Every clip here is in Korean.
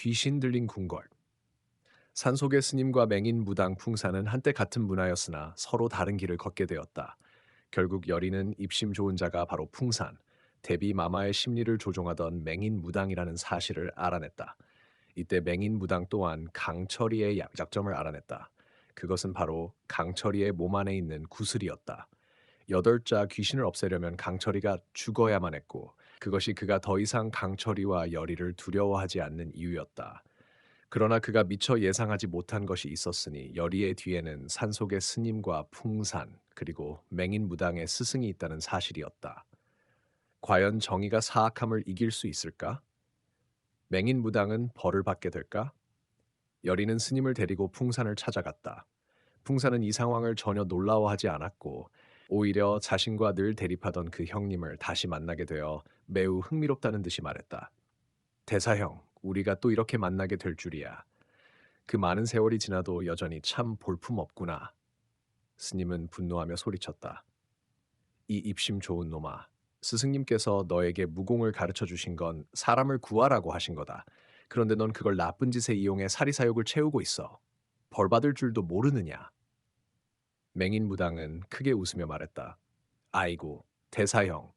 귀신 들린 궁궐. 산속의 스님과 맹인 무당 풍사는 한때 같은 문화였으나 서로 다른 길을 걷게 되었다. 결국 여리는 입심 좋은 자가 바로 풍산, 대비 마마의 심리를 조종하던 맹인 무당이라는 사실을 알아냈다. 이때 맹인 무당 또한 강철이의 약점을 알아냈다. 그것은 바로 강철이의 몸 안에 있는 구슬이었다. 여덟 자 귀신을 없애려면 강철이가 죽어야만 했고, 그것이 그가 더 이상 강철이와 여리를 두려워하지 않는 이유였다. 그러나 그가 미처 예상하지 못한 것이 있었으니 여리의 뒤에는 산속의 스님과 풍산 그리고 맹인 무당의 스승이 있다는 사실이었다. 과연 정의가 사악함을 이길 수 있을까? 맹인 무당은 벌을 받게 될까? 여리는 스님을 데리고 풍산을 찾아갔다. 풍산은 이 상황을 전혀 놀라워하지 않았고 오히려 자신과 늘 대립하던 그 형님을 다시 만나게 되어 매우 흥미롭다는 듯이 말했다. 대사형, 우리가 또 이렇게 만나게 될 줄이야. 그 많은 세월이 지나도 여전히 참 볼품없구나. 스님은 분노하며 소리쳤다. 이 입심 좋은 놈아. 스승님께서 너에게 무공을 가르쳐 주신 건 사람을 구하라고 하신 거다. 그런데 넌 그걸 나쁜 짓에 이용해 사리사욕을 채우고 있어. 벌 받을 줄도 모르느냐. 맹인 무당은 크게 웃으며 말했다. 아이고, 대사형.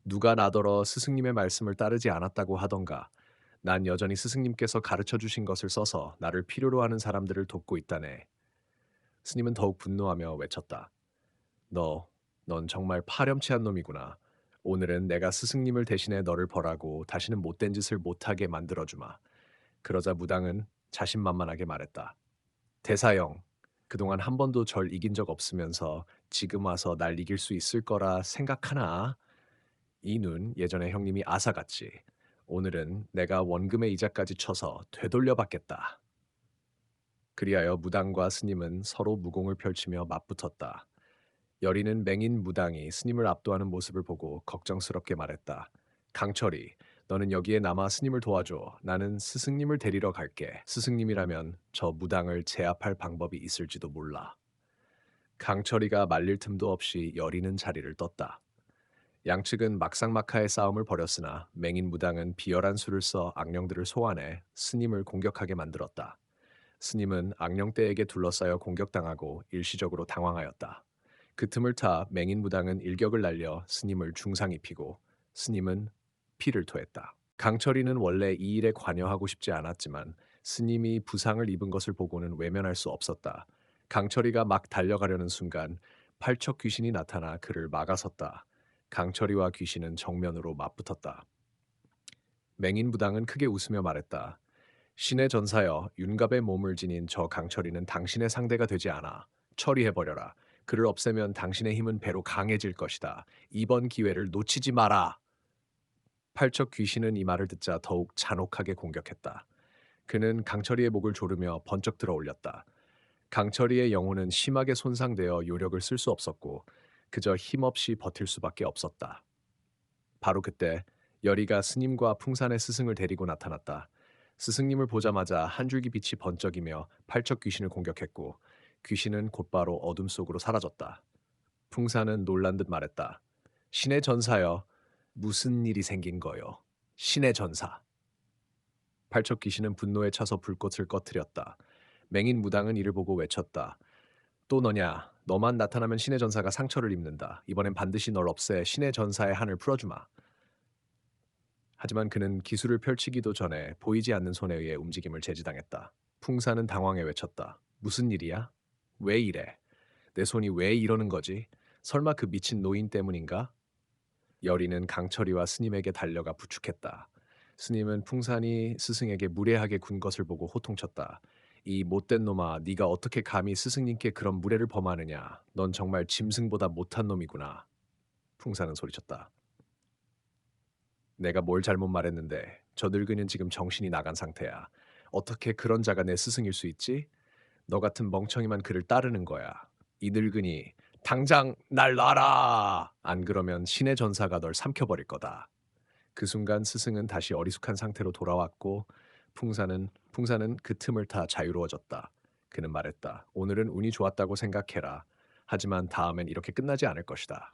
누가 나더러 스승님의 말씀을 따르지 않았다고 하던가. 난 여전히 스승님께서 가르쳐 주신 것을 써서 나를 필요로 하는 사람들을 돕고 있다네. 스님은 더욱 분노하며 외쳤다. 너, 넌 정말 파렴치한 놈이구나. 오늘은 내가 스승님을 대신해 너를 벌하고 다시는 못된 짓을 못하게 만들어주마. 그러자 무당은 자신만만하게 말했다. 대사형, 그동안 한 번도 절 이긴 적 없으면서 지금 와서 날 이길 수 있을 거라 생각하나? 이 눈 예전에 형님이 아사같이. 오늘은 내가 원금의 이자까지 쳐서 되돌려 받겠다. 그리하여 무당과 스님은 서로 무공을 펼치며 맞붙었다. 여리는 맹인 무당이 스님을 압도하는 모습을 보고 걱정스럽게 말했다. 강철이, 너는 여기에 남아 스님을 도와줘. 나는 스승님을 데리러 갈게. 스승님이라면 저 무당을 제압할 방법이 있을지도 몰라. 강철이가 말릴 틈도 없이 여리는 자리를 떴다. 양측은 막상막하의 싸움을 벌였으나 맹인 무당은 비열한 수를 써 악령들을 소환해 스님을 공격하게 만들었다. 스님은 악령떼에게 둘러싸여 공격당하고 일시적으로 당황하였다. 그 틈을 타 맹인 무당은 일격을 날려 스님을 중상 입히고 스님은 피를 토했다. 강철이는 원래 이 일에 관여하고 싶지 않았지만 스님이 부상을 입은 것을 보고는 외면할 수 없었다. 강철이가 막 달려가려는 순간 팔척 귀신이 나타나 그를 막아섰다. 강철이와 귀신은 정면으로 맞붙었다. 맹인 무당은 크게 웃으며 말했다. 신의 전사여, 윤갑의 몸을 지닌 저 강철이는 당신의 상대가 되지 않아. 처리해버려라. 그를 없애면 당신의 힘은 배로 강해질 것이다. 이번 기회를 놓치지 마라. 팔척 귀신은 이 말을 듣자 더욱 잔혹하게 공격했다. 그는 강철이의 목을 조르며 번쩍 들어 올렸다. 강철이의 영혼은 심하게 손상되어 요력을 쓸 수 없었고 그저 힘없이 버틸 수밖에 없었다. 바로 그때 여리가 스님과 풍산의 스승을 데리고 나타났다. 스승님을 보자마자 한 줄기 빛이 번쩍이며 팔척 귀신을 공격했고 귀신은 곧바로 어둠 속으로 사라졌다. 풍산은 놀란 듯 말했다. 신의 전사여, 무슨 일이 생긴 거요? 신의 전사. 팔척 귀신은 분노에 차서 불꽃을 꺼트렸다. 맹인 무당은 이를 보고 외쳤다. 또 너냐? 너만 나타나면 신의 전사가 상처를 입는다. 이번엔 반드시 널 없애 신의 전사의 한을 풀어주마. 하지만 그는 기술을 펼치기도 전에 보이지 않는 손에 의해 움직임을 제지당했다. 풍사는 당황해 외쳤다. 무슨 일이야? 왜 이래? 내 손이 왜 이러는 거지? 설마 그 미친 노인 때문인가? 여리는 강철이와 스님에게 달려가 부축했다. 스님은 풍산이 스승에게 무례하게 군 것을 보고 호통쳤다. 이 못된 놈아, 네가 어떻게 감히 스승님께 그런 무례를 범하느냐? 넌 정말 짐승보다 못한 놈이구나. 풍산은 소리쳤다. 내가 뭘 잘못 말했는데 저 늙은이는 지금 정신이 나간 상태야. 어떻게 그런 자가 내 스승일 수 있지? 너 같은 멍청이만 그를 따르는 거야. 이 늙은이, 당장 날 놔라! 안 그러면 신의 전사가 널 삼켜버릴 거다. 그 순간 스승은 다시 어리숙한 상태로 돌아왔고 풍사는 그 틈을 타 자유로워졌다. 그는 말했다. 오늘은 운이 좋았다고 생각해라. 하지만 다음엔 이렇게 끝나지 않을 것이다.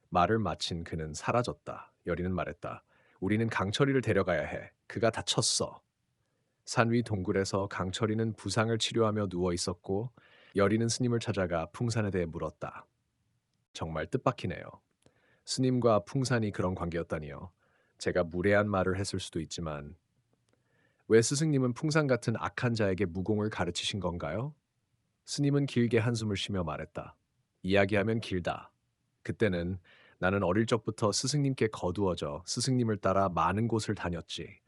말을 마친 그는 사라졌다. 여리는 말했다. 우리는 강철이를 데려가야 해. 그가 다쳤어. 산 위 동굴에서 강철이는 부상을 치료하며 누워 있었고 여리는 스님을 찾아가 풍산에 대해 물었다. 정말 뜻밖이네요. 스님과 풍산이 그런 관계였다니요. 제가 무례한 말을 했을 수도 있지만 왜 스승님은 풍산 같은 악한 자에게 무공을 가르치신 건가요? 스님은 길게 한숨을 쉬며 말했다. 이야기하면 길다. 그때는 나는 어릴 적부터 스승님께 거두어져 스승님을 따라 많은 곳을 다녔지.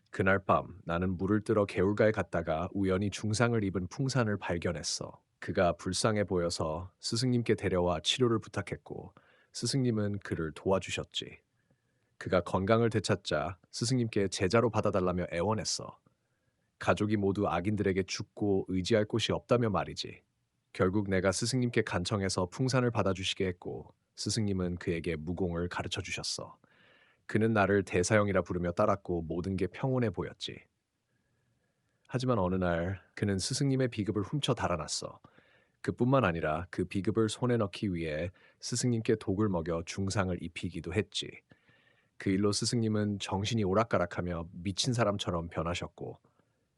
그날 밤 나는 물을 뜨러 개울가에 갔다가 우연히 중상을 입은 풍산을 발견했어. 그가 불쌍해 보여서 스승님께 데려와 치료를 부탁했고 스승님은 그를 도와주셨지. 그가 건강을 되찾자 스승님께 제자로 받아달라며 애원했어. 가족이 모두 악인들에게 죽고 의지할 곳이 없다며 말이지. 결국 내가 스승님께 간청해서 풍산을 받아주시게 했고 스승님은 그에게 무공을 가르쳐 주셨어. 그는 나를 대사형이라 부르며 따랐고 모든 게 평온해 보였지. 하지만 어느 날 그는 스승님의 비급을 훔쳐 달아났어. 그뿐만 아니라 그 비급을 손에 넣기 위해 스승님께 독을 먹여 중상을 입히기도 했지. 그 일로 스승님은 정신이 오락가락하며 미친 사람처럼 변하셨고,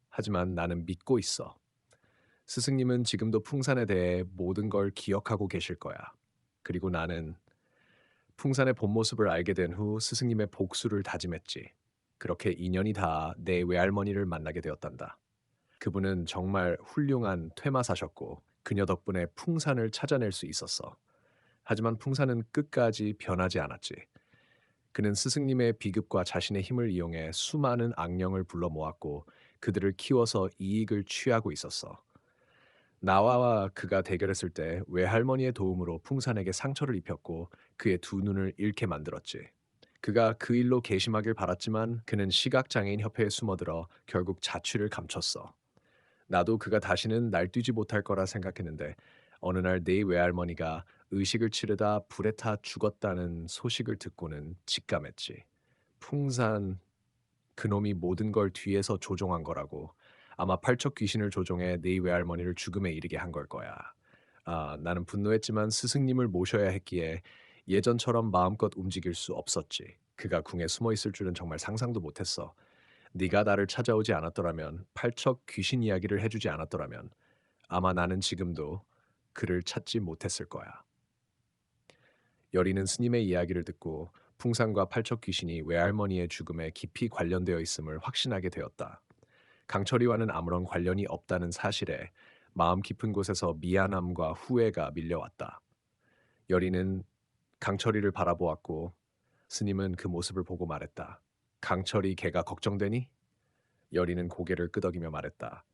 하지만 나는 믿고 있어. 스승님은 지금도 풍산에 대해 모든 걸 기억하고 계실 거야. 그리고 나는 풍산의 본 모습을 알게 된 후 스승님의 복수를 다짐했지. 그렇게 인연이 닿아 내 외할머니를 만나게 되었단다. 그분은 정말 훌륭한 퇴마사셨고 그녀 덕분에 풍산을 찾아낼 수 있었어. 하지만 풍산은 끝까지 변하지 않았지. 그는 스승님의 비급과 자신의 힘을 이용해 수많은 악령을 불러 모았고 그들을 키워서 이익을 취하고 있었어. 나와 그가 대결했을 때 외할머니의 도움으로 풍산에게 상처를 입혔고 그의 두 눈을 잃게 만들었지. 그가 그 일로 괘씸하길 바랐지만 그는 시각장애인 협회에 숨어들어 결국 자취를 감췄어. 나도 그가 다시는 날뛰지 못할 거라 생각했는데 어느 날 네 외할머니가 의식을 치르다 불에 타 죽었다는 소식을 듣고는 직감했지. 풍산 그놈이 모든 걸 뒤에서 조종한 거라고. 아마 팔척 귀신을 조종해 네 외할머니를 죽음에 이르게 한 걸 거야. 나는 분노했지만 스승님을 모셔야 했기에 예전처럼 마음껏 움직일 수 없었지. 그가 궁에 숨어 있을 줄은 정말 상상도 못했어. 네가 나를 찾아오지 않았더라면, 팔척 귀신 이야기를 해주지 않았더라면 아마 나는 지금도 그를 찾지 못했을 거야. 여리는 스님의 이야기를 듣고 풍산과 팔척 귀신이 외할머니의 죽음에 깊이 관련되어 있음을 확신하게 되었다. 강철이와는 아무런 관련이 없다는 사실에 마음 깊은 곳에서 미안함과 후회가 밀려왔다. 여리는 강철이를 바라보았고 스님은 그 모습을 보고 말했다. 강철이 걔가 걱정되니? 여리는 고개를 끄덕이며 말했다.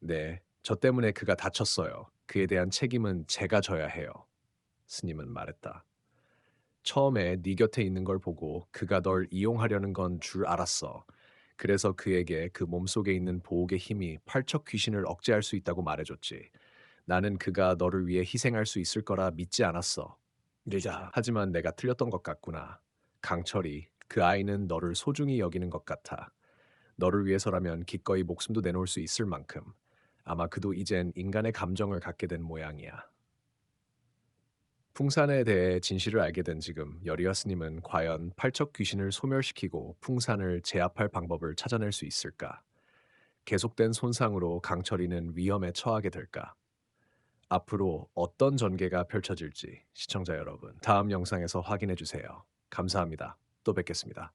네, 저 때문에 그가 다쳤어요. 그에 대한 책임은 제가 져야 해요. 스님은 말했다. 처음에 네 곁에 있는 걸 보고 그가 널 이용하려는 건 줄 알았어. 그래서 그에게 그 몸속에 있는 보옥의 힘이 팔척 귀신을 억제할 수 있다고 말해줬지. 나는 그가 너를 위해 희생할 수 있을 거라 믿지 않았어. 늦아. 하지만 내가 틀렸던 것 같구나. 강철이, 그 아이는 너를 소중히 여기는 것 같아. 너를 위해서라면 기꺼이 목숨도 내놓을 수 있을 만큼. 아마 그도 이젠 인간의 감정을 갖게 된 모양이야. 풍산에 대해 진실을 알게 된 지금 여리와 스님은 과연 팔척 귀신을 소멸시키고 풍산을 제압할 방법을 찾아낼 수 있을까? 계속된 손상으로 강철이는 위험에 처하게 될까? 앞으로 어떤 전개가 펼쳐질지 시청자 여러분 다음 영상에서 확인해 주세요. 감사합니다. 또 뵙겠습니다.